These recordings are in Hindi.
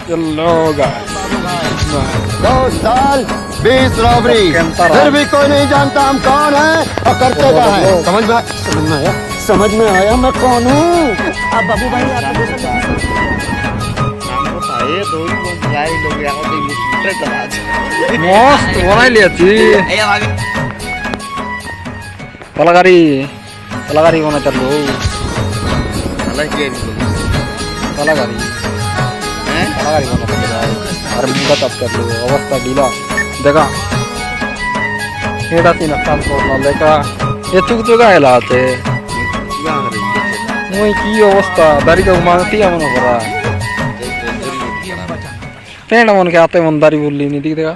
चलो गाइस 2 साल 20 रॉबरी, फिर भी कोई नहीं जानता हम कौन हैं और करते क्या हैं। समझ में आया मैं कौन हूँ। अब बाबू भाई आपको मस्त बनाइली आछि तलागारी बना चलो तलागारी बना अरे मुंडा तप कर लो अवस्था ढीला देखा सीन काम करना देखा ये चुक आते मुई की अवस्था दारी का मांगती है मन करा फ्रेंड मन के आते मन दारी बोली नहीं दिख देखा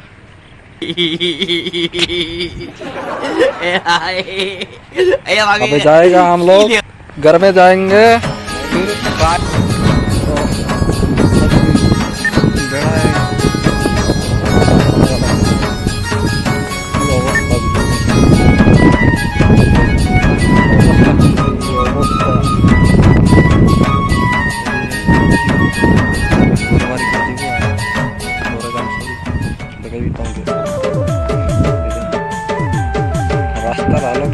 अबे जाएगा हम लोग घर में जाएंगे फिर रास्ता हालत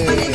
बोल